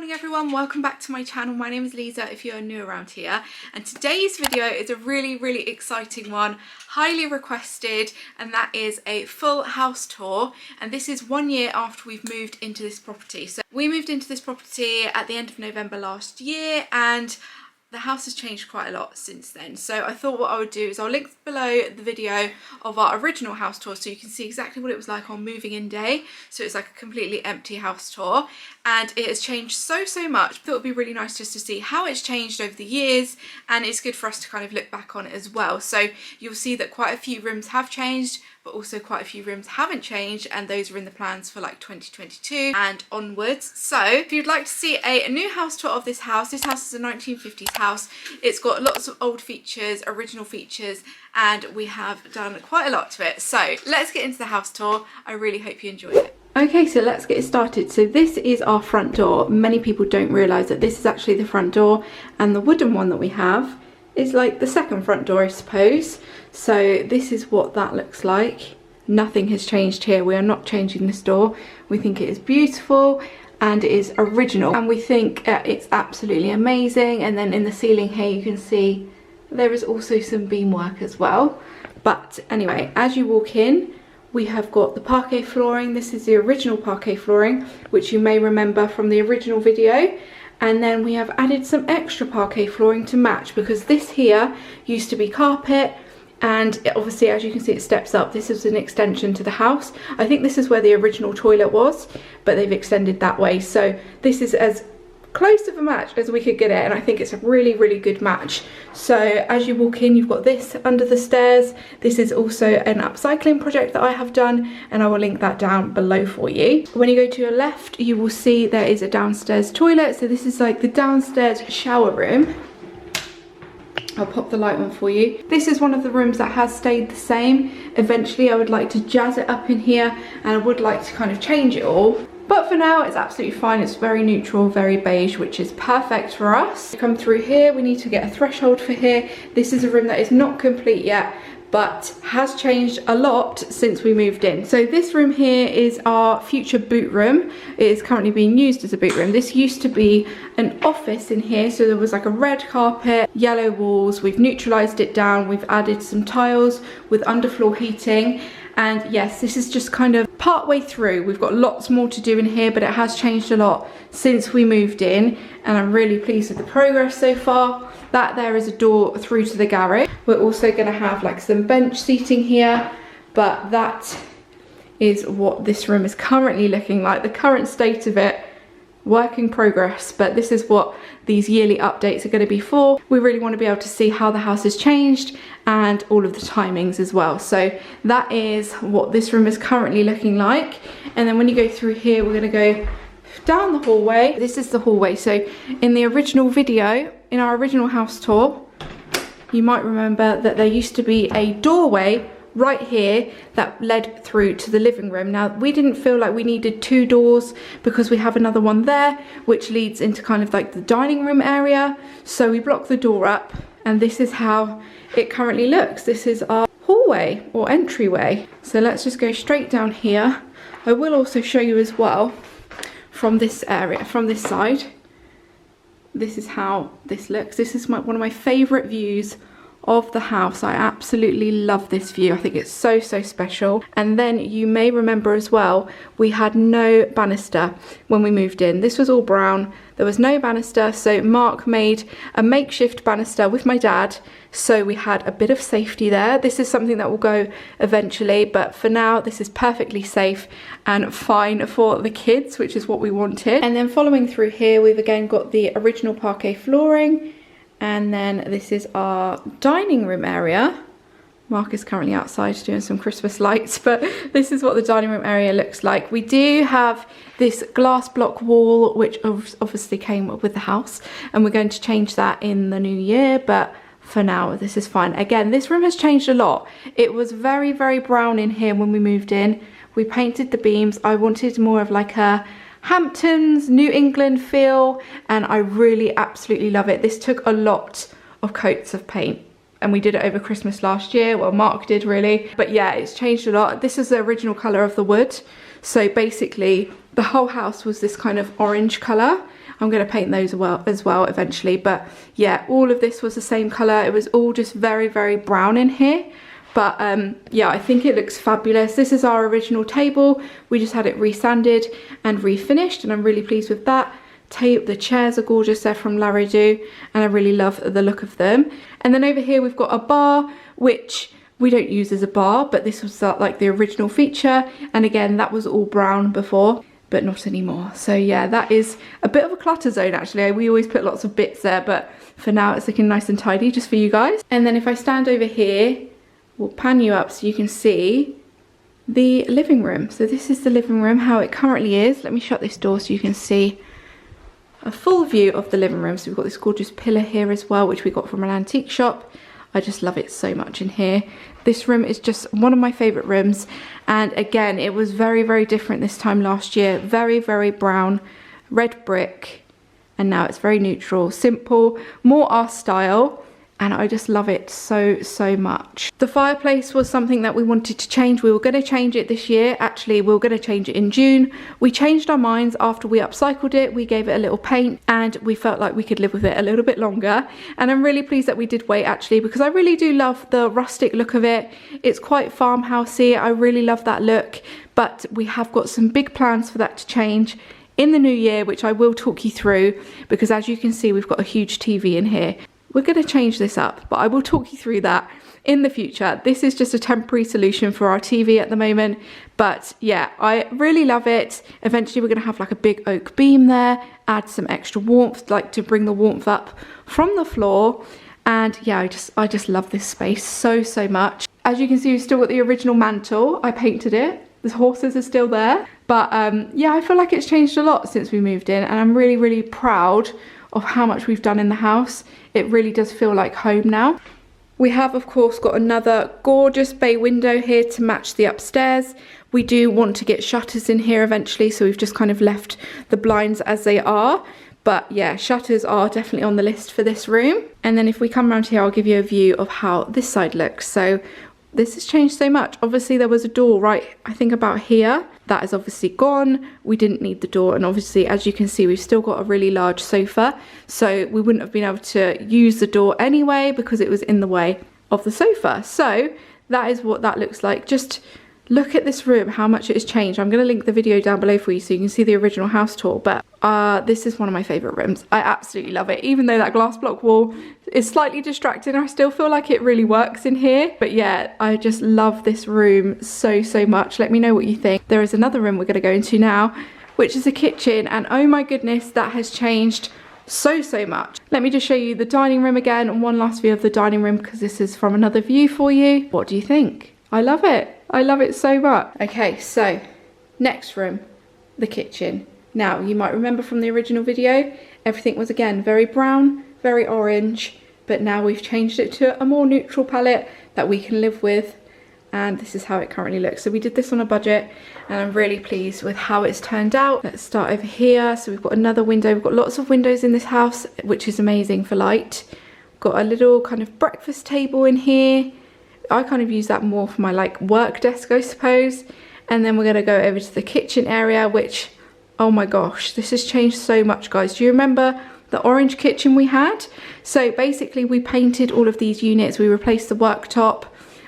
morning everyone, welcome back to my channel. My name is Lisa if you're new around here, and today's video is a really exciting one, highly requested, and that is a full house tour. And this is 1 year after we've moved into this property. So we moved into this property at the end of November last year, and the house has changed quite a lot since then. So I thought what I would do is I'll link below the video of our original house tour so you can see exactly what it was like on moving in day. So it's like a completely empty house tour, and it has changed so much. I thought it would be really nice just to see how it's changed over the years, and it's good for us to kind of look back on it as well. So you'll see that quite a few rooms have changed, but also quite a few rooms haven't changed, and those are in the plans for like 2022 and onwards. So if you'd like to see a new house tour of this house is a 1950s house. It's got lots of old features, original features, and we have done quite a lot to it. So let's get into the house tour. I really hope you enjoy it. Okay, so let's get started. So this is our front door. Many people don't realise that this is actually the front door, and the wooden one that we have is like the second front door, I suppose. So this is what that looks like. Nothing has changed here. We are not changing this door. We think it is beautiful and it is original, and we think it's absolutely amazing. And then in the ceiling here you can see there is also some beamwork as well. But anyway, as you walk in, we have got the parquet flooring. This is the original parquet flooring, which you may remember from the original video. And then we have added some extra parquet flooring to match, because this here used to be carpet, and obviously, as you can see, it steps up. This is an extension to the house. I think this is where the original toilet was, but they've extended that way. So this is as close of a match as we could get it, and I think it's a really good match. So as you walk in, you've got this under the stairs. This is also an upcycling project that I have done, and I will link that down below for you. When you go to your left, you will see there is a downstairs toilet. So this is like the downstairs shower room. I'll pop the light on for you. This is one of the rooms that has stayed the same. Eventually I would like to jazz it up in here, and I would like to kind of change it all. But for now, it's absolutely fine. It's very neutral, very beige, which is perfect for us. Come through here, we need to get a threshold for here. This is a room that is not complete yet, but has changed a lot since we moved in. So this room here is our future boot room. It is currently being used as a boot room. This used to be an office in here, so there was like a red carpet, yellow walls. We've neutralized it down. We've added some tiles with underfloor heating. And yes, this is just kind of part way through. We've got lots more to do in here, but it has changed a lot since we moved in, and I'm really pleased with the progress so far. That there is a door through to the garage. We're also going to have like some bench seating here, but that is what this room is currently looking like. The current state of it, work in progress, but this is what these yearly updates are going to be for. We really want to be able to see how the house has changed and all of the timings as well. So that is what this room is currently looking like. And then when you go through here, we're going to go down the hallway. This is the hallway. So in the original video, in our original house tour, you might remember that there used to be a doorway right here that led through to the living room. Now, we didn't feel like we needed two doors because we have another one there which leads into kind of like the dining room area. So we blocked the door up, and this is how it currently looks. This is our hallway or entryway. So let's just go straight down here. I will also show you as well from this area, from this side. This is how this looks. This is one of my favorite views of the house. I absolutely love this view. I think it's so special. And then you may remember as well, we had no banister when we moved in. This was all brown. There was no banister, so Mark made a makeshift banister with my dad, so we had a bit of safety there. This is something that will go eventually, but for now this is perfectly safe and fine for the kids, which is what we wanted. And then following through here, we've again got the original parquet flooring. And then this is our dining room area. Mark is currently outside doing some Christmas lights, but this is what the dining room area looks like. We do have this glass block wall, which obviously came with the house, and we're going to change that in the new year, but for now this is fine. Again, this room has changed a lot. It was very brown in here when we moved in. We painted the beams. I wanted more of like a Hamptons, New England feel, and I really absolutely love it. This took a lot of coats of paint, and we did it over Christmas last year. Well, Mark did really, but yeah, it's changed a lot. This is the original colour of the wood. So basically the whole house was this kind of orange colour. I'm going to paint those as well eventually. But yeah, all of this was the same colour. It was all just very, very brown in here. But yeah, I think it looks fabulous. This is our original table. We just had it resanded and refinished, and I'm really pleased with that. The chairs are gorgeous. They're from Liza Prideaux, and I really love the look of them. And then over here we've got a bar, which we don't use as a bar, but this was like the original feature. And again, that was all brown before, but not anymore. So yeah, that is a bit of a clutter zone actually. We always put lots of bits there, but for now it's looking nice and tidy just for you guys. And then if I stand over here, we'll pan you up so you can see the living room. So this is the living room, how it currently is. Let me shut this door so you can see a full view of the living room. So we've got this gorgeous pillar here as well, which we got from an antique shop. I just love it so much in here. This room is just one of my favourite rooms. And again, it was very, very different this time last year. Very, very brown, red brick. And now it's very neutral, simple, more our style. And I just love it so, so much. The fireplace was something that we wanted to change. We were going to change it this year. Actually, we were going to change it in June. We changed our minds after we upcycled it. We gave it a little paint and we felt like we could live with it a little bit longer. And I'm really pleased that we did wait actually, because I really do love the rustic look of it. It's quite farmhousey. I really love that look. But we have got some big plans for that to change in the new year, which I will talk you through, because as you can see, we've got a huge TV in here. We're going to change this up, but I will talk you through that in the future. This is just a temporary solution for our TV at the moment. But yeah, I really love it. Eventually we're going to have like a big oak beam there, add some extra warmth, like to bring the warmth up from the floor. And yeah, I just love this space so, so much. As you can see, we've still got the original mantle. I painted it. The horses are still there. But yeah, I feel like it's changed a lot since we moved in, and I'm really, really proud of how much we've done in the house. It really does feel like home now. We have of course got another gorgeous bay window here to match the upstairs. We do want to get shutters in here eventually, so we've just kind of left the blinds as they are. But yeah, shutters are definitely on the list for this room. And then if we come around here, I'll give you a view of how this side looks. So this has changed so much. Obviously there was a door right, I think about here. That is obviously gone. We didn't need the door, and obviously as you can see, we've still got a really large sofa, so we wouldn't have been able to use the door anyway because it was in the way of the sofa. So that is what that looks like. Just look at this room, how much it has changed. I'm going to link the video down below for you so you can see the original house tour, but this is one of my favourite rooms. I absolutely love it. Even though that glass block wall is slightly distracting, I still feel like it really works in here. But yeah, I just love this room so, so much. Let me know what you think. There is another room we're going to go into now, which is a kitchen, and oh my goodness, that has changed so, so much. Let me just show you the dining room again, and one last view of the dining room because this is from another view for you. What do you think? I love it. I love it so much. Okay, so next room, the kitchen. Now, you might remember from the original video, everything was again very brown, very orange, but now we've changed it to a more neutral palette that we can live with. And this is how it currently looks. So we did this on a budget, and I'm really pleased with how it's turned out. Let's start over here. So we've got another window. We've got lots of windows in this house, which is amazing for light. Got a little kind of breakfast table in here. I kind of use that more for my like work desk, I suppose. And then we're going to go over to the kitchen area, which, oh my gosh, this has changed so much, guys. Do you remember the orange kitchen we had? So basically we painted all of these units. We replaced the worktop.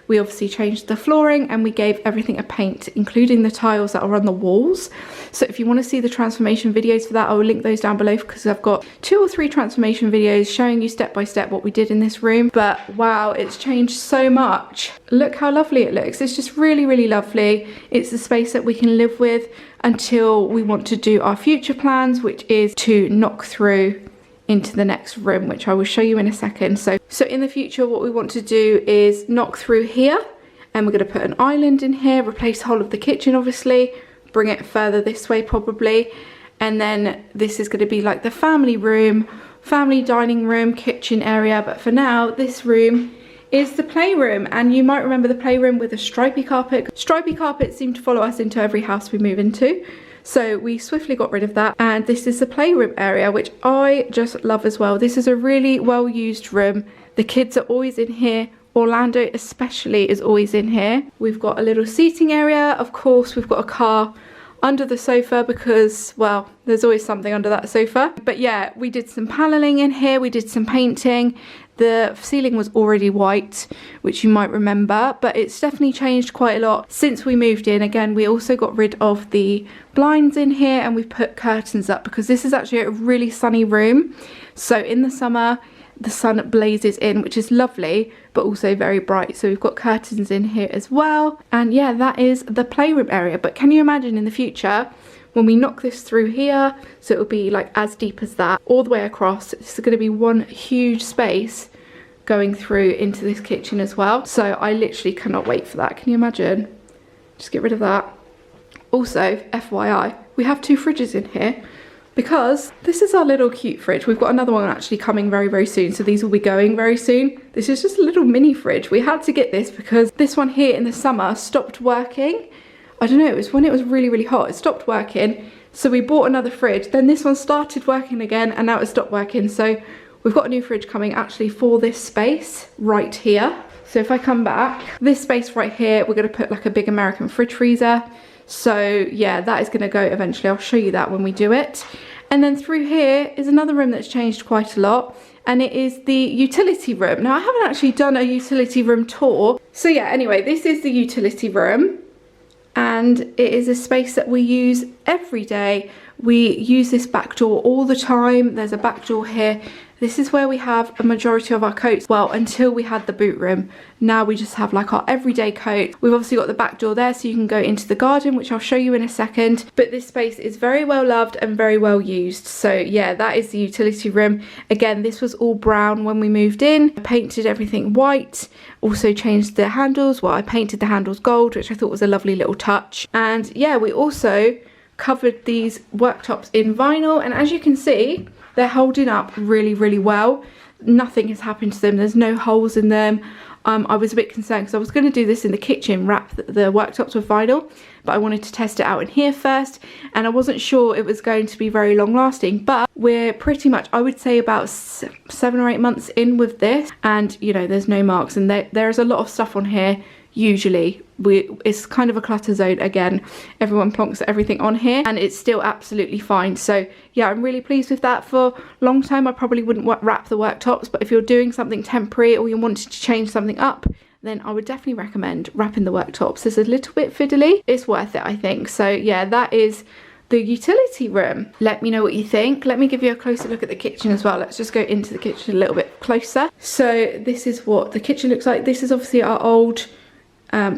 We obviously changed the flooring, and we gave everything a paint, including the tiles that are on the walls. So if you want to see the transformation videos for that, I will link those down below, because I've got 2 or 3 transformation videos showing you step by step what we did in this room. But wow, it's changed so much. Look how lovely it looks. It's just really, really lovely. It's the space that we can live with until we want to do our future plans, which is to knock through into the next room, which I will show you in a second. So in the future, what we want to do is knock through here, and we're going to put an island in here, replace the whole of the kitchen obviously, bring it further this way probably, and then this is going to be like the family room, family dining room, kitchen area. But for now, this room is the playroom, and you might remember the playroom with a stripy carpet. Stripy carpets seem to follow us into every house we move into. So we swiftly got rid of that, and this is the playroom area, which I just love as well. This is a really well used room. The kids are always in here. Orlando especially is always in here. We've got a little seating area. Of course, we've got a car under the sofa because, well, there's always something under that sofa. But yeah, we did some paneling in here, we did some painting. The ceiling was already white, which you might remember, but it's definitely changed quite a lot since we moved in. Again, we also got rid of the blinds in here and we've put curtains up because this is actually a really sunny room. So in the summer, the sun blazes in, which is lovely, but also very bright. So we've got curtains in here as well. And yeah, that is the playroom area. But can you imagine in the future, when we knock this through here, so it'll be like as deep as that, all the way across, it's going to be one huge space going through into this kitchen as well. So I literally cannot wait for that. Can you imagine? Just get rid of that. Also, FYI, we have 2 fridges in here because this is our little cute fridge. We've got another one actually coming very, very soon. So these will be going very soon. This is just a little mini fridge. We had to get this because this one here in the summer stopped working. I don't know, it was when it was really, really hot. It stopped working. So we bought another fridge. Then this one started working again and now it stopped working. So we've got a new fridge coming actually for this space right here. So if I come back, this space right here, we're going to put like a big American fridge freezer. So yeah, that is going to go eventually. I'll show you that when we do it. And then through here is another room that's changed quite a lot. And it is the utility room. Now I haven't actually done a utility room tour. So yeah, anyway, this is the utility room. And it is a space that we use every day. We use this back door all the time. There's a back door here. This is where we have a majority of our coats. Well, until we had the boot room. Now we just have like our everyday coat. We've obviously got the back door there so you can go into the garden, which I'll show you in a second. But this space is very well loved and very well used. So yeah, that is the utility room. Again, this was all brown when we moved in. I painted everything white. Also changed the handles. Well, I painted the handles gold, which I thought was a lovely little touch. And yeah, we also covered these worktops in vinyl. And as you can see, they're holding up really, really well. Nothing has happened to them. There's no holes in them. I was a bit concerned because I was going to do this in the kitchen, wrap the worktops with vinyl, but I wanted to test it out in here first, and I wasn't sure it was going to be very long lasting. But we're pretty much, I would say, about 7 or 8 months in with this, and you know, there's no marks, and there's a lot of stuff on here. Usually it's kind of a clutter zone again. Everyone plonks everything on here and it's still absolutely fine. So yeah, I'm really pleased with that. For a long time I probably wouldn't wrap the worktops, but if you're doing something temporary or you wanted to change something up, then I would definitely recommend wrapping the worktops. It's a little bit fiddly. It's worth it, I think. So yeah, that is the utility room. Let me know what you think. Let me give you a closer look at the kitchen as well. Let's just go into the kitchen a little bit closer. So this is what the kitchen looks like. This is obviously our old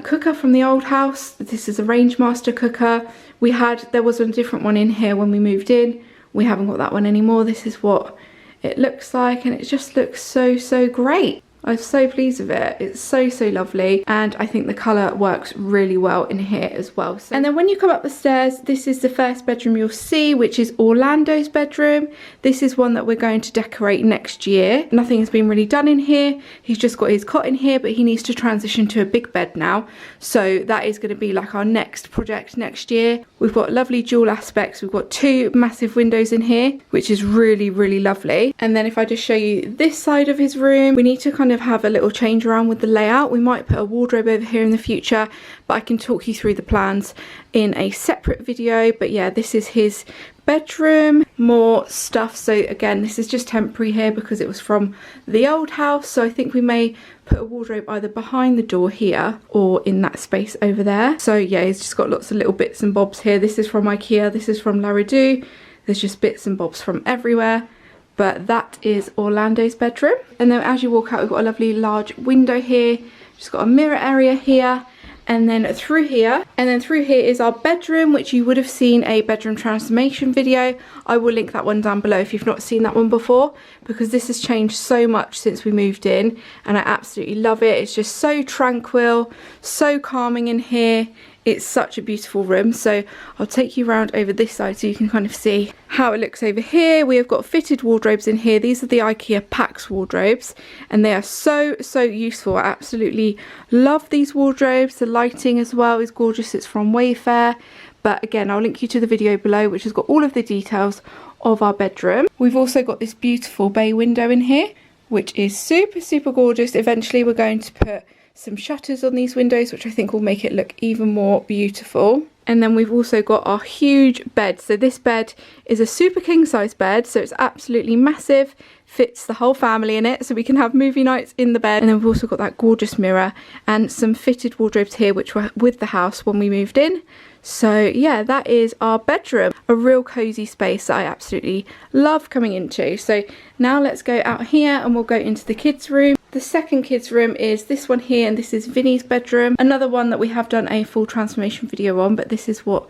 cooker from the old house. This is a Rangemaster cooker. There was a different one in here when we moved in. We haven't got that one anymore. This is what it looks like, and it just looks so great. I'm so pleased with it. It's so lovely, and I think the colour works really well in here as well. So, and then when you come up the stairs, this is the first bedroom you'll see, which is Orlando's bedroom. This is one that we're going to decorate next year. Nothing has been really done in here. He's just got his cot in here, but he needs to transition to a big bed now. So that is going to be like our next project next year. We've got lovely dual aspects. We've got 2 massive windows in here, which is really lovely. And then if I just show you this side of his room, we need to kind of have a little change around with the layout. We might put a wardrobe over here in the future, but I can talk you through the plans in a separate video. But yeah, this is his bedroom. More stuff. So again, this is just temporary here because it was from the old house. So I think we may put a wardrobe either behind the door here or in that space over there. So yeah, he's just got lots of little bits and bobs here. This is from IKEA. This is from La Redoux. There's just bits and bobs from everywhere. But that is Orlando's bedroom. And then as you walk out, we've got a lovely large window here. Just got a mirror area here. And then through here. And then through here is our bedroom, which you would have seen a bedroom transformation video. I will link that one down below if you've not seen that one before, because this has changed so much since we moved in. And I absolutely love it. It's just so tranquil, so calming in here. It's such a beautiful room. So I'll take you around over this side so you can kind of see how it looks over here. We have got fitted wardrobes in here. These are the IKEA Pax wardrobes, and they are so useful. I absolutely love these wardrobes. The lighting as well is gorgeous. It's from Wayfair. But again, I'll link you to the video below, which has got all of the details of our bedroom. We've also got this beautiful bay window in here, which is super gorgeous. Eventually we're going to put some shutters on these windows, which I think will make it look even more beautiful. And then we've also got our huge bed. So this bed is a super king size bed, so it's absolutely massive, fits the whole family in it, so we can have movie nights in the bed. And then we've also got that gorgeous mirror and some fitted wardrobes here, which were with the house when we moved in. So yeah, that is our bedroom, a real cozy space that I absolutely love coming into. So now let's go out here and we'll go into the kids' room. The second kids' room is this one here, and this is Vinny's bedroom. Another one that we have done a full transformation video on, but this is what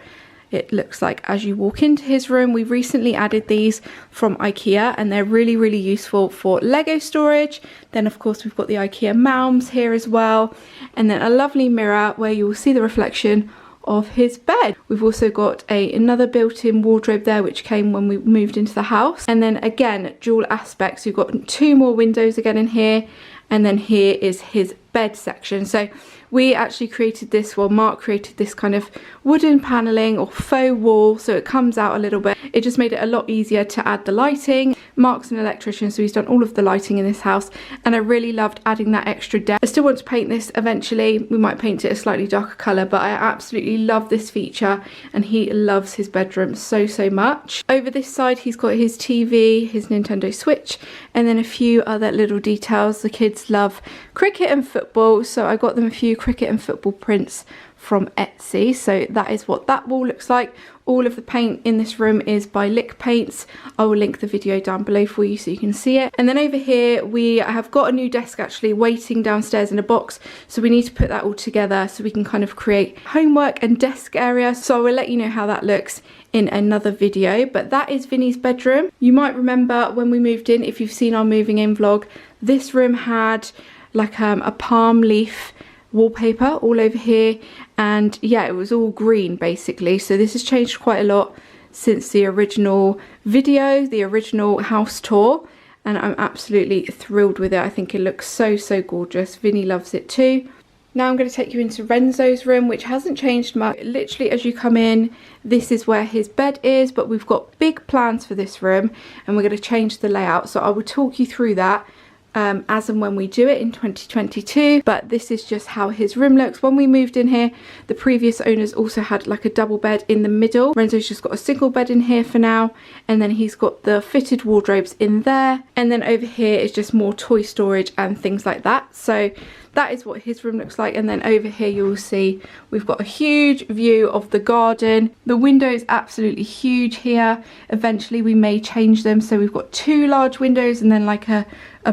it looks like as you walk into his room. We recently added these from IKEA and they're really, really useful for Lego storage. Then of course we've got the IKEA mounds here as well, and then a lovely mirror where you will see the reflection of his bed. We've also got another built-in wardrobe there which came when we moved into the house, and then again dual aspects. We've got 2 more windows again in here, and then here is his bed section. So we actually created this, well, Mark created this kind of wooden paneling or faux wall, so it comes out a little bit. It just made it a lot easier to add the lighting. Mark's an electrician, so he's done all of the lighting in this house, and I really loved adding that extra depth. I still want to paint this eventually. We might paint it a slightly darker colour, but I absolutely love this feature, and he loves his bedroom so, so much. Over this side, he's got his TV, his Nintendo Switch, and then a few other little details. The kids love cricket and football, so I got them a few cricket and football prints from Etsy. So that is what that wall looks like. All of the paint in this room is by Lick Paints. I will link the video down below for you so you can see it. And then over here we have got a new desk actually waiting downstairs in a box, so we need to put that all together so we can kind of create homework and desk area. So I will let you know how that looks in another video. But that is Vinny's bedroom. You might remember when we moved in, if you've seen our moving in vlog, this room had like a palm leaf wallpaper all over here, and yeah, it was all green basically. So this has changed quite a lot since the original video, the original house tour, and I'm absolutely thrilled with it. I think it looks so, so gorgeous. Vinny loves it too. Now I'm going to take you into Renzo's room, which hasn't changed much. Literally as you come in, this is where his bed is, but we've got big plans for this room and we're going to change the layout, so I will talk you through that as and when we do it in 2022. But this is just how his room looks. When we moved in here, the previous owners also had like a double bed in the middle. Renzo's just got a single bed in here for now, and then he's got the fitted wardrobes in there, and then over here is just more toy storage and things like that. So that is what his room looks like. And then over here you will see we've got a huge view of the garden. The window is absolutely huge here. Eventually we may change them, so we've got 2 large windows and then like a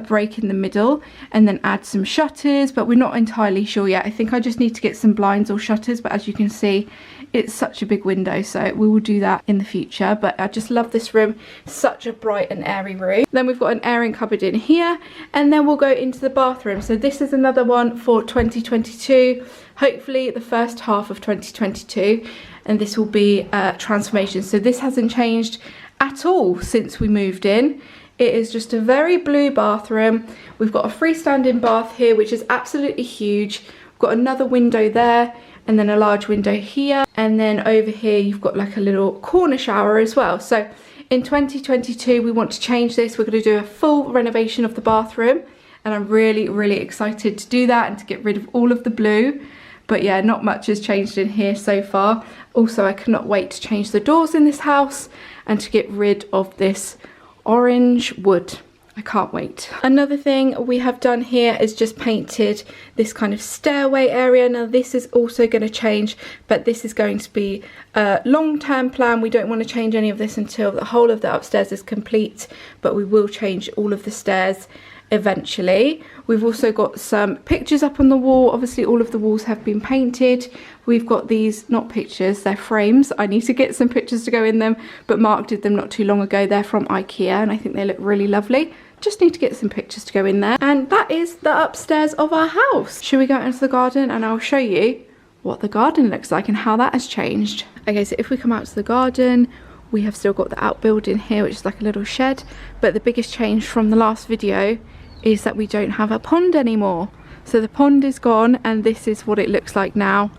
break in the middle, and then add some shutters, but we're not entirely sure yet. I think I just need to get some blinds or shutters, but as you can see, it's such a big window, so we will do that in the future. But I just love this room, such a bright and airy room. Then we've got an airing cupboard in here, and then we'll go into the bathroom. So this is another one for 2022, hopefully the first half of 2022, and this will be transformation. So this hasn't changed at all since we moved in. It is just a very blue bathroom. We've got a freestanding bath here, which is absolutely huge. We've got another window there, and then a large window here. And then over here, you've got like a little corner shower as well. So in 2022, we want to change this. We're going to do a full renovation of the bathroom, and I'm really, really excited to do that and to get rid of all of the blue. But yeah, not much has changed in here so far. Also, I cannot wait to change the doors in this house and to get rid of this orange wood. I can't wait. Another thing we have done here is just painted this kind of stairway area. Now this is also going to change, but this is going to be a long-term plan. We don't want to change any of this until the whole of the upstairs is complete, but we will change all of the stairs eventually. We've also got some pictures up on the wall. Obviously all of the walls have been painted. We've got these, not pictures, they're frames. I need to get some pictures to go in them, but Mark did them not too long ago. They're from IKEA and I think they look really lovely. Just need to get some pictures to go in there. And that is the upstairs of our house. Should we go into the garden and I'll show you what the garden looks like and how that has changed. Okay, so if we come out to the garden, we have still got the outbuilding here, which is like a little shed, but the biggest change from the last video is that we don't have a pond anymore. So the pond is gone and this is what it looks like now.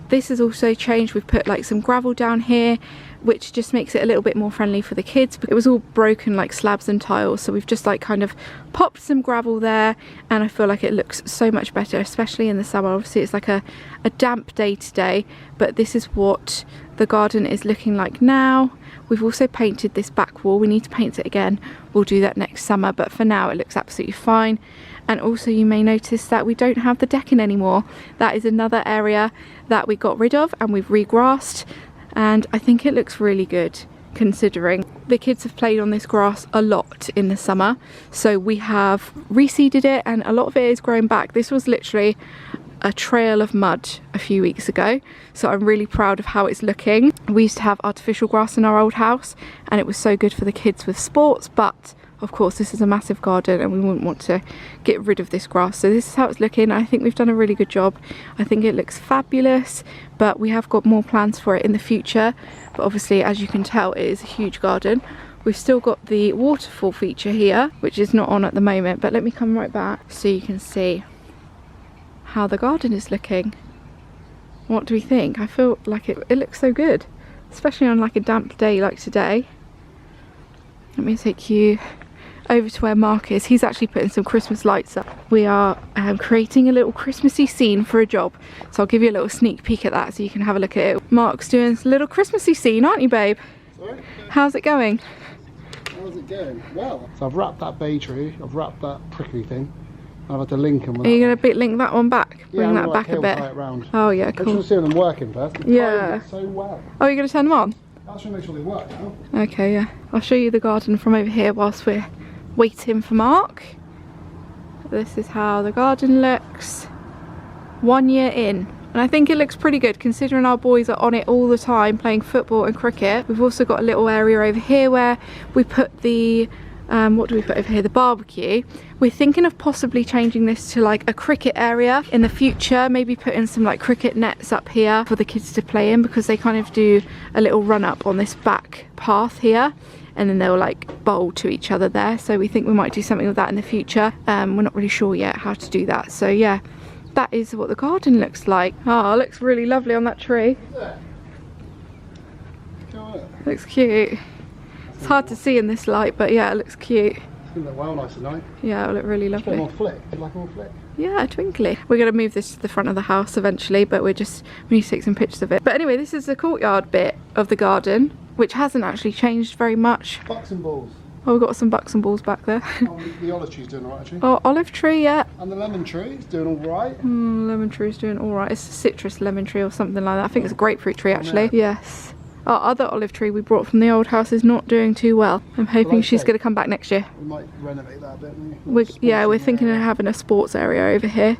This has also changed. We've put like some gravel down here. which just makes it a little bit more friendly for the kids. It was all broken like slabs and tiles, so we've just like kind of popped some gravel there, and I feel like it looks so much better, especially in the summer. Obviously it's like a damp day today, but this is what the garden is looking like now. We've also painted this back wall. We need to paint it again. We'll do that next summer, but for now it looks absolutely fine. And also you may notice that we don't have the decking anymore. That is another area that we got rid of and we've regrassed, and I think it looks really good considering the kids have played on this grass a lot in the summer. So we have reseeded it and a lot of it is growing back. This was literally a trail of mud a few weeks ago, so I'm really proud of how it's looking. We used to have artificial grass in our old house and it was so good for the kids with sports, but of course this is a massive garden and we wouldn't want to get rid of this grass. So this is how it's looking. I think we've done a really good job. I think it looks fabulous, but we have got more plans for it in the future. But obviously, as you can tell, it is a huge garden. We've still got the waterfall feature here, which is not on at the moment, but let me come right back so you can see how the garden is looking. What do we think? I feel like it looks so good, especially on like a damp day like today. Let me take you over to where Mark is. He's actually putting some Christmas lights up. We are creating a little Christmassy scene for a job, so I'll give you a little sneak peek at that so you can have a look at it. Mark's doing a little Christmassy scene, aren't you, babe? Sorry? How's it going? How's it going? Well, so I've wrapped that bay tree, I've wrapped that prickly thing, I've had to link them. Are you going to link that one back? Bring that back a bit? Tie it round. Oh yeah, I cool. just want to see them working first. Yeah. So well. Oh, you're going to turn them on? I just want to make sure they work now. Okay, yeah. I'll show you the garden from over here whilst we're waiting for Mark. This is how the garden looks 1 year in, and I think it looks pretty good considering our boys are on it all the time playing football and cricket. We've also got a little area over here where we put the what do we put over here? The barbecue. We're thinking of possibly changing this to like a cricket area in the future, maybe putting some like cricket nets up here for the kids to play in, because they kind of do a little run up on this back path here and then they'll like bowl to each other there. So we think we might do something with that in the future. We're not really sure yet how to do that. So yeah, that is what the garden looks like. Oh, it looks really lovely on that tree. Looks cute. It's hard to see in this light, but yeah, it looks cute. It's going to look well nice tonight. Yeah, it'll look really lovely. More flick. Do you like more flick? Yeah, twinkly. We're going to move this to the front of the house eventually, but we need to take some pictures of it. But anyway, this is the courtyard bit of the garden, which hasn't actually changed very much. Bucks and balls. Oh, we've got some bucks and balls back there. Oh, the olive tree's doing alright actually. Oh, olive tree, yeah. And the lemon tree is doing alright. Lemon tree's doing alright. It's a citrus lemon tree or something like that. I think it's a grapefruit tree actually. Yes. Our other olive tree we brought from the old house is not doing too well. I'm hoping she's going to come back next year. We might renovate that a bit, maybe. We're thinking of having a sports area over here.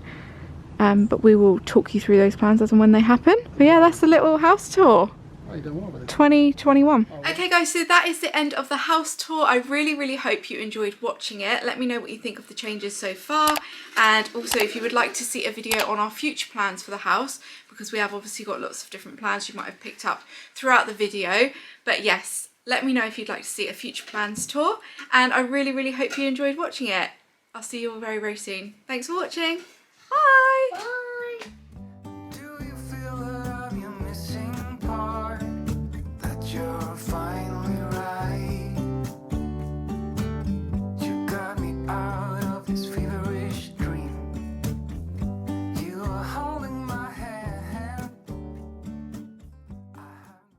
But we will talk you through those plans as and when they happen. But yeah, that's the little house tour. 2021. Okay guys, so that is the end of the house tour. I really hope you enjoyed watching it. Let me know what you think of the changes so far, and also if you would like to see a video on our future plans for the house, because we have obviously got lots of different plans you might have picked up throughout the video. But yes, let me know if you'd like to see a future plans tour, and I really hope you enjoyed watching it. I'll see you all very soon. Thanks for watching. Bye.